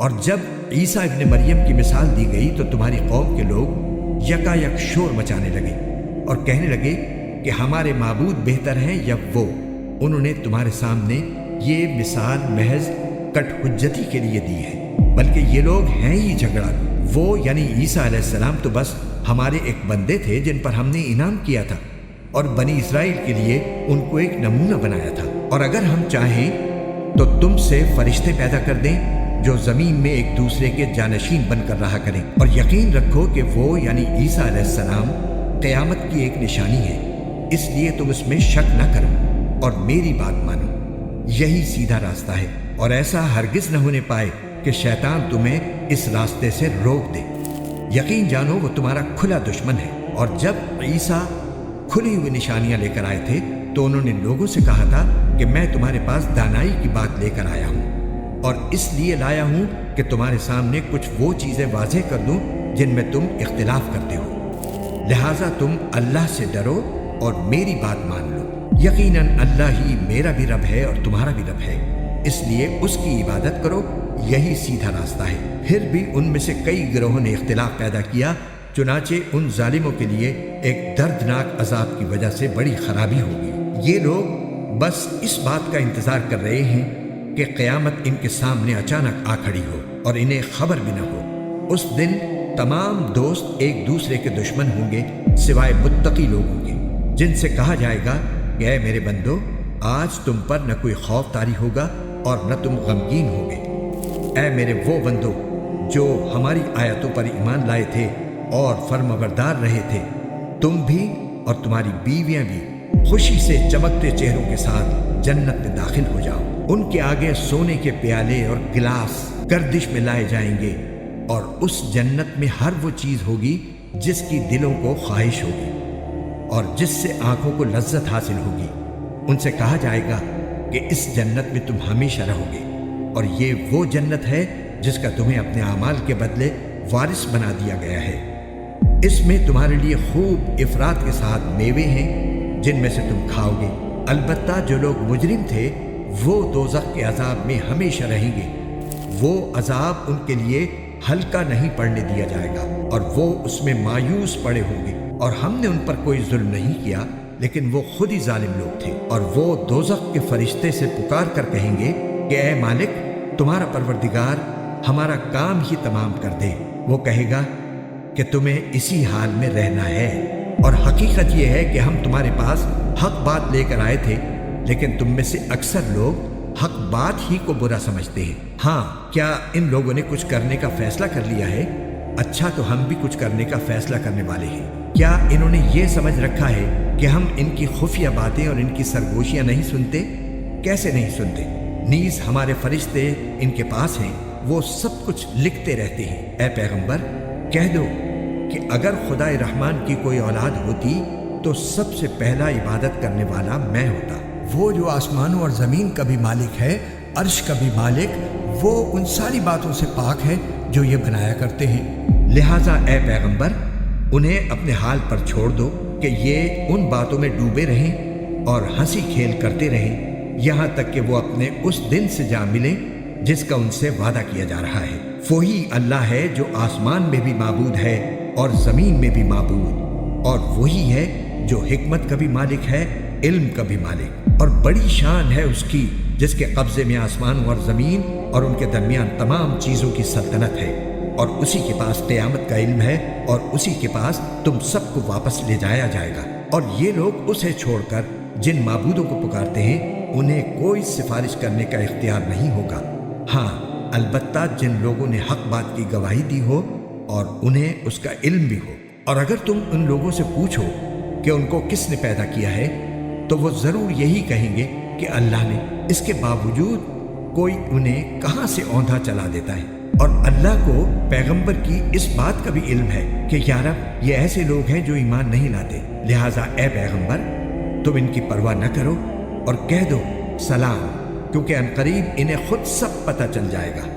اور جب عیسیٰ ابن مریم کی مثال دی گئی تو تمہاری قوم کے لوگ یکا یک شور مچانے لگے اور کہنے لگے کہ ہمارے معبود بہتر ہیں یا وہ۔ انہوں نے تمہارے سامنے یہ مثال محض کٹ حجتی کے لیے دی ہے، بلکہ یہ لوگ ہیں ہی جھگڑا۔ وہ یعنی عیسیٰ علیہ السلام تو بس ہمارے ایک بندے تھے جن پر ہم نے انعام کیا تھا اور بنی اسرائیل کے لیے ان کو ایک نمونہ بنایا تھا۔ اور اگر ہم چاہیں تو تم سے فرشتے پیدا کر دیں جو زمین میں ایک دوسرے کے جانشین بن کر رہا کریں، اور یقین رکھو کہ وہ یعنی عیسیٰ علیہ السلام قیامت کی ایک نشانی ہے، اس لیے تم اس میں شک نہ کرو اور میری بات مانو، یہی سیدھا راستہ ہے۔ اور ایسا ہرگز نہ ہونے پائے کہ شیطان تمہیں اس راستے سے روک دے۔ یقین جانو وہ تمہارا کھلا دشمن ہے۔ اور جب عیسیٰ کھلی ہوئی نشانیاں لے کر آئے تھے تو انہوں نے لوگوں سے کہا تھا کہ میں تمہارے پاس دانائی کی بات لے کر آیا ہوں، اور اس لیے لایا ہوں کہ تمہارے سامنے کچھ وہ چیزیں واضح کر دوں جن میں تم اختلاف کرتے ہو، لہٰذا تم اللہ سے ڈرو اور میری بات مان لو۔ یقیناً اللہ ہی میرا بھی رب ہے اور تمہارا بھی رب ہے، اس لیے اس کی عبادت کرو، یہی سیدھا راستہ ہے۔ پھر بھی ان میں سے کئی گروہوں نے اختلاف پیدا کیا، چنانچہ ان ظالموں کے لیے ایک دردناک عذاب کی وجہ سے بڑی خرابی ہوگی۔ یہ لوگ بس اس بات کا انتظار کر رہے ہیں کہ قیامت ان کے سامنے اچانک آ کھڑی ہو اور انہیں خبر بھی نہ ہو۔ اس دن تمام دوست ایک دوسرے کے دشمن ہوں گے سوائے متقی لوگوں کے، جن سے کہا جائے گا کہ اے میرے بندو، آج تم پر نہ کوئی خوف طاری ہوگا اور نہ تم غمگین ہوگے۔ اے میرے وہ بندو جو ہماری آیتوں پر ایمان لائے تھے اور فرمانبردار رہے تھے، تم بھی اور تمہاری بیویاں بھی خوشی سے چمکتے چہروں کے ساتھ جنت میں داخل ہو جاؤ۔ ان کے آگے سونے کے پیالے اور گلاس گردش میں لائے جائیں گے، اور اس جنت میں ہر وہ چیز ہوگی جس کی دلوں کو خواہش ہوگی اور جس سے آنکھوں کو لذت حاصل ہوگی۔ ان سے کہا جائے گا کہ اس جنت میں تم ہمیشہ رہو گے، اور یہ وہ جنت ہے جس کا تمہیں اپنے اعمال کے بدلے وارث بنا دیا گیا ہے۔ اس میں تمہارے لیے خوب افراط کے ساتھ میوے ہیں جن میں سے تم کھاؤ گے۔ البتہ جو لوگ مجرم تھے وہ دوزخ کے عذاب میں ہمیشہ رہیں گے، وہ عذاب ان کے لیے ہلکا نہیں پڑنے دیا جائے گا، اور وہ اس میں مایوس پڑے ہوں گے۔ اور ہم نے ان پر کوئی ظلم نہیں کیا، لیکن وہ خود ہی ظالم لوگ تھے۔ اور وہ دوزخ کے فرشتے سے پکار کر کہیں گے کہ اے مالک، تمہارا پروردگار ہمارا کام ہی تمام کر دے۔ وہ کہے گا کہ تمہیں اسی حال میں رہنا ہے، اور حقیقت یہ ہے کہ ہم تمہارے پاس حق بات لے کر آئے تھے، لیکن تم میں سے اکثر لوگ حق بات ہی کو برا سمجھتے ہیں۔ ہاں، کیا ان لوگوں نے کچھ کرنے کا فیصلہ کر لیا ہے؟ اچھا، تو ہم بھی کچھ کرنے کا فیصلہ کرنے والے ہیں۔ کیا انہوں نے یہ سمجھ رکھا ہے کہ ہم ان کی خفیہ باتیں اور ان کی سرگوشیاں نہیں سنتے؟ کیسے نہیں سنتے؟ نیز ہمارے فرشتے ان کے پاس ہیں، وہ سب کچھ لکھتے رہتے ہیں۔ اے پیغمبر، کہہ دو کہ اگر خدا رحمان کی کوئی اولاد ہوتی تو سب سے پہلا عبادت کرنے والا میں ہوتا۔ وہ جو آسمانوں اور زمین کا بھی مالک ہے، عرش کا بھی مالک، وہ ان ساری باتوں سے پاک ہے جو یہ بنایا کرتے ہیں۔ لہٰذا اے پیغمبر، انہیں اپنے حال پر چھوڑ دو کہ یہ ان باتوں میں ڈوبے رہیں اور ہنسی کھیل کرتے رہیں، یہاں تک کہ وہ اپنے اس دن سے جا ملیں جس کا ان سے وعدہ کیا جا رہا ہے۔ وہی اللہ ہے جو آسمان میں بھی معبود ہے اور زمین میں بھی معبود، اور وہی ہے جو حکمت کا بھی مالک ہے، علم کا بھی مالک۔ اور بڑی شان ہے اس کی جس کے قبضے میں آسمان اور زمین اور ان کے درمیان تمام چیزوں کی سلطنت ہے، اور اسی کے پاس قیامت کا علم ہے، اور اسی کے پاس تم سب کو واپس لے جایا جائے گا۔ اور یہ لوگ اسے چھوڑ کر جن معبودوں کو پکارتے ہیں انہیں کوئی سفارش کرنے کا اختیار نہیں ہوگا۔ ہاں، البتہ جن لوگوں نے حق بات کی گواہی دی ہو اور انہیں اس کا علم بھی ہو۔ اور اگر تم ان لوگوں سے پوچھو کہ ان کو کس نے پیدا کیا ہے تو وہ ضرور یہی کہیں گے کہ اللہ نے۔ اس کے باوجود کوئی انہیں کہاں سے اوندھا چلا دیتا ہے۔ اور اللہ کو پیغمبر کی اس بات کا بھی علم ہے کہ یارب، یہ ایسے لوگ ہیں جو ایمان نہیں لاتے، لہٰذا اے پیغمبر، تم ان کی پرواہ نہ کرو اور کہہ دو سلام، کیونکہ عنقریب انہیں خود سب پتہ چل جائے گا۔